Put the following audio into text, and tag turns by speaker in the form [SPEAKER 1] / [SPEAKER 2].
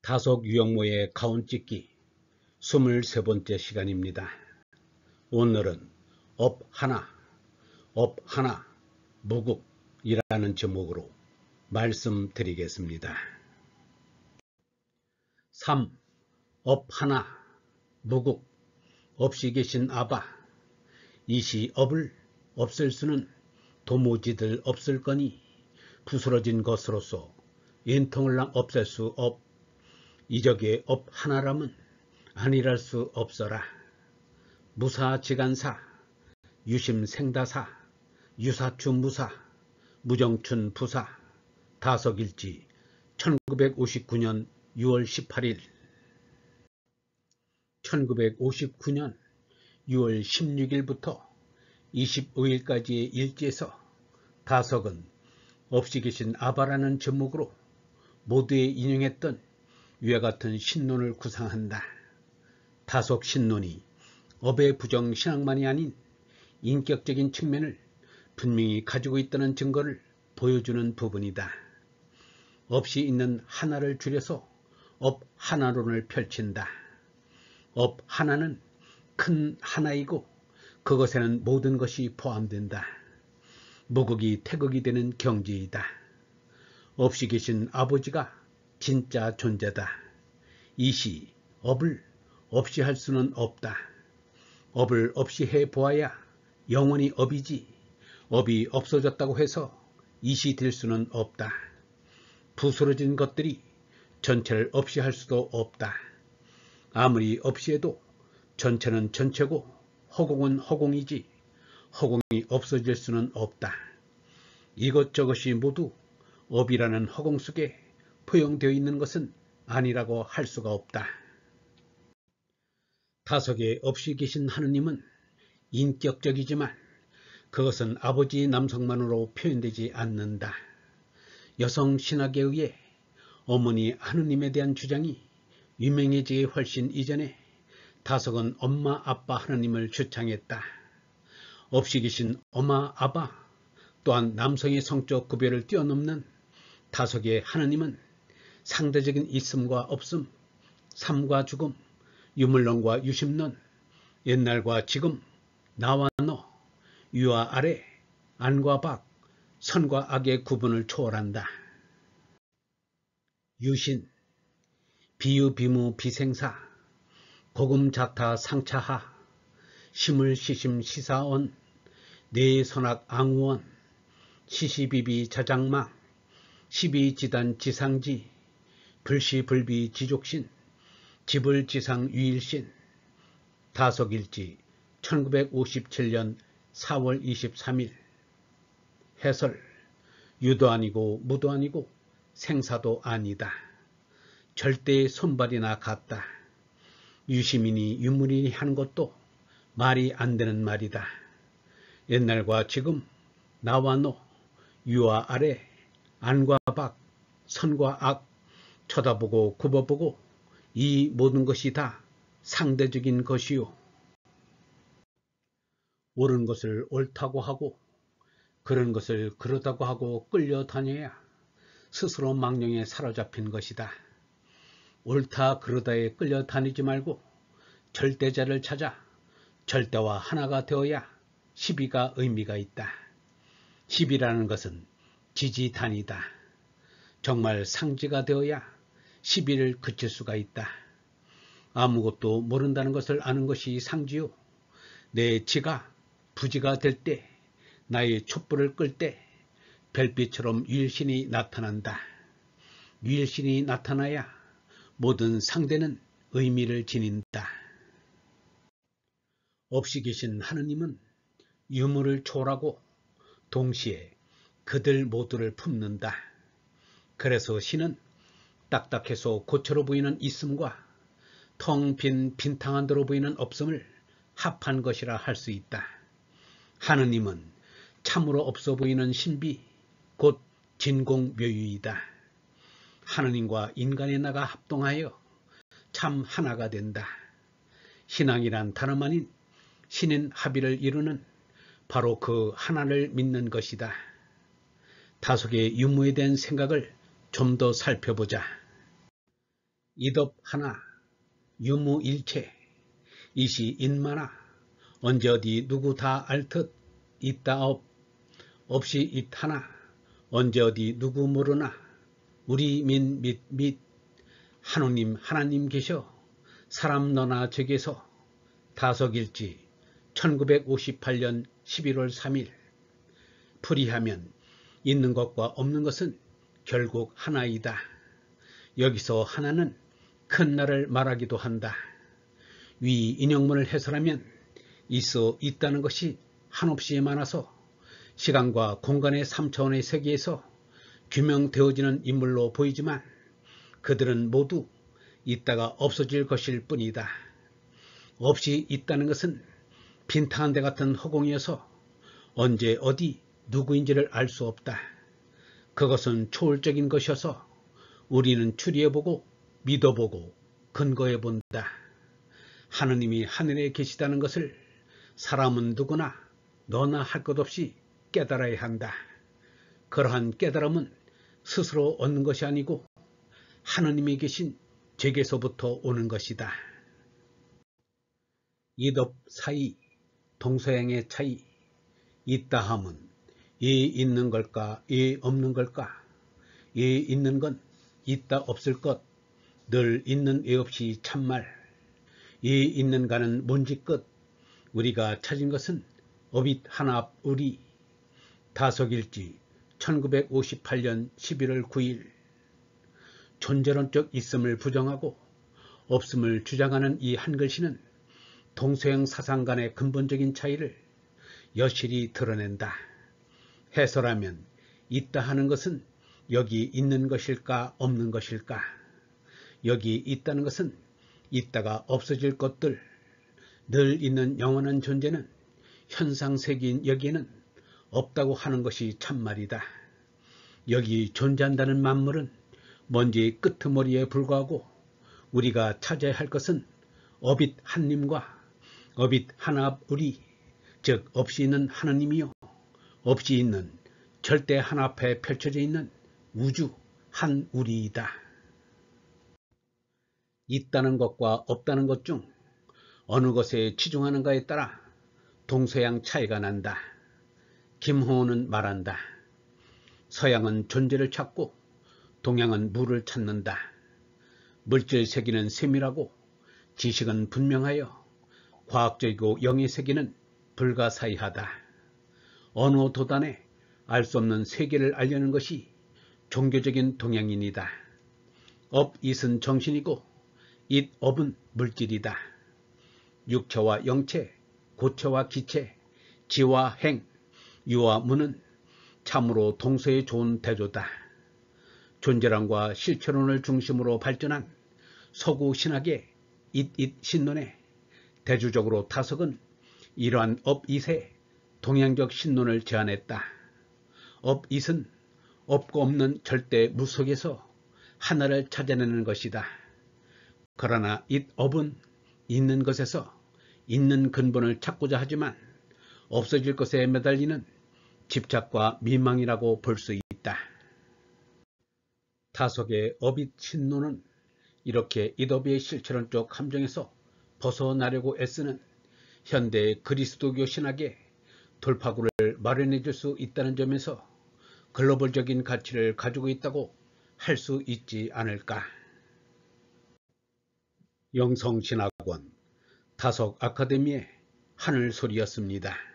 [SPEAKER 1] 다속 유형모의 가온찢기 23번째 시간입니다. 오늘은 업 하나 무국이라는 제목으로 말씀드리겠습니다. 3. 업 하나 무국 없이 계신 아바. 이시 업을 없앨 수는 도무지들 없을 거니 부스러진 것으로서 인통을랑 없앨 수 없. 이적의 업 하나람은 아니랄 수 없어라. 무사지간사 유심생다사 유사춘무사 무정춘 부사 다석일지 1959년 6월 18일 1959년 6월 16일부터 25일까지의 일지에서 다석은 없이 계신 아바라는 제목으로 모두에 인용했던 위와 같은 신론을 구상한다. 다속 신론이 업의 부정 신앙만이 아닌 인격적인 측면을 분명히 가지고 있다는 증거를 보여주는 부분이다. 없이 있는 하나를 줄여서 업 하나론을 펼친다. 업 하나는 큰 하나이고 그것에는 모든 것이 포함된다. 무국이 태극이 되는 경지이다. 없이 계신 아버지가 진짜 존재다. 이시 업을 없이 할 수는 없다. 업을 없이 해보아야 영원히 업이지 업이 없어졌다고 해서 이시 될 수는 없다. 부스러진 것들이 전체를 없이 할 수도 없다. 아무리 없이 해도 전체는 전체고 허공은 허공이지 허공이 없어질 수는 없다. 이것저것이 모두 업이라는 허공 속에 포용되어 있는 것은 아니라고 할 수가 없다. 다석에 없이 계신 하느님은 인격적이지만 그것은 아버지 남성만으로 표현되지 않는다. 여성 신학에 의해 어머니 하느님에 대한 주장이 유명해지기 훨씬 이전에 다석은 엄마 아빠 하느님을 주창했다. 없이 계신 엄마 아바 또한 남성의 성적 구별을 뛰어넘는 다석의 하느님은 상대적인 있음과 없음, 삶과 죽음, 유물론과 유심론, 옛날과 지금, 나와 너, 위와 아래, 안과 밖, 선과 악의 구분을 초월한다. 유신, 비유비무 비생사, 고금자타 상차하, 시물시심 시사언, 뇌선악 앙우언, 시시비비 자장망, 시비지단 지상지, 불시불비 지족신, 지불지상 유일신, 다석일지 1957년 4월 23일. 해설. 유도 아니고 무도 아니고 생사도 아니다. 절대의 손발이나 같다. 유시민이 유물이니 하는 것도 말이 안 되는 말이다. 옛날과 지금, 나와 너, 위와 아래, 안과 밖, 선과 악, 쳐다보고 굽어보고 이 모든 것이 다 상대적인 것이요. 옳은 것을 옳다고 하고 그런 것을 그러다고 하고 끌려다녀야 스스로 망령에 사로잡힌 것이다. 옳다 그러다에 끌려다니지 말고 절대자를 찾아 절대와 하나가 되어야 시비가 의미가 있다. 시비라는 것은 지지단이다. 정말 상지가 되어야 시비를 그칠 수가 있다. 아무것도 모른다는 것을 아는 것이 상지요. 내 지가 부지가 될 때, 나의 촛불을 끌 때 별빛처럼 유일신이 나타난다. 유일신이 나타나야 모든 상대는 의미를 지닌다. 없이 계신 하느님은 유물을 초월하고 동시에 그들 모두를 품는다. 그래서 신은 딱딱해서 고철로 보이는 있음과 텅 빈 빈탕한 대로 보이는 없음을 합한 것이라 할 수 있다. 하느님은 참으로 없어 보이는 신비, 곧 진공묘유이다. 하느님과 인간의 나가 합동하여 참 하나가 된다. 신앙이란 다름 아닌 신인 합의를 이루는 바로 그 하나를 믿는 것이다. 다속의 유무에 대한 생각을 좀 더 살펴보자. 이덥 하나 유무일체 이시 인마나 언제 어디 누구 다 알듯 있다 없이 잇 하나 언제 어디 누구 모르나 우리 및 하느님 하나님 계셔 사람 너나 저게서 다석일지 1958년 11월 3일 풀이하면 있는 것과 없는 것은 결국 하나이다. 여기서 하나는 큰 나를 말하기도 한다. 위 인용문을 해설하면 있어 있다는 것이 한없이 많아서 시간과 공간의 3차원의 세계에서 규명되어지는 인물로 보이지만 그들은 모두 있다가 없어질 것일 뿐이다. 없이 있다는 것은 빈탄 데 같은 허공이어서 언제 어디 누구인지를 알 수 없다. 그것은 초월적인 것이어서 우리는 추리해보고 믿어보고 근거해본다. 하느님이 하늘에 계시다는 것을 사람은 누구나 너나 할 것 없이 깨달아야 한다. 그러한 깨달음은 스스로 얻는 것이 아니고 하느님이 계신 제게서부터 오는 것이다. 이덥 사이 동서양의 차이 있다함은 이 있는 걸까 이 없는 걸까 이 있는 건 있다 없을 것 늘 있는 애 없이 참말 이 있는가는 문제끝 우리가 찾은 것은 어빗 하나 우리 다석일지 1958년 11월 9일 존재론적 있음을 부정하고 없음을 주장하는 이 한글씨는 동서양 사상 간의 근본적인 차이를 여실히 드러낸다. 해설하면 있다 하는 것은 여기 있는 것일까 없는 것일까 여기 있다는 것은 있다가 없어질 것들 늘 있는 영원한 존재는 현상세계인 여기에는 없다고 하는 것이 참말이다. 여기 존재한다는 만물은 먼지의 끄트머리에 불과하고 우리가 찾아야 할 것은 어빗 한님과 어빗 하나 우리 즉 없이 있는 하느님이요 없이 있는 절대 하나 앞에 펼쳐져 있는 우주 한 우리이다. 있다는 것과 없다는 것 중 어느 것에 치중하는가에 따라 동서양 차이가 난다. 김호호는 말한다. 서양은 존재를 찾고 동양은 무를 찾는다. 물질 세계는 세밀하고 지식은 분명하여 과학적이고 영의 세계는 불가사의하다. 어느 도단에 알 수 없는 세계를 알려는 것이 종교적인 동양인이다. 업잇은 정신이고 잇업은 물질이다. 육체와 영체, 고체와 기체, 지와 행, 유와 무는 참으로 동서에 좋은 대조다. 존재론과 실체론을 중심으로 발전한 서구 신학의 잇잇 신론에 대주적으로 타석은 이러한 업잇의 동양적 신론을 제안했다. 업잇은 없고 없는 절대 무 속에서 하나를 찾아내는 것이다. 그러나 잇업은 있는 것에서 있는 근본을 찾고자 하지만 없어질 것에 매달리는 집착과 미망이라고 볼 수 있다. 타석의 업잇 신론은 이렇게 잇업의 실체론적 함정에서 벗어나려고 애쓰는 현대 그리스도교 신학의 돌파구를 마련해 줄 수 있다는 점에서 글로벌적인 가치를 가지고 있다고 할 수 있지 않을까. 영성신학원 다석 아카데미의 하늘소리였습니다.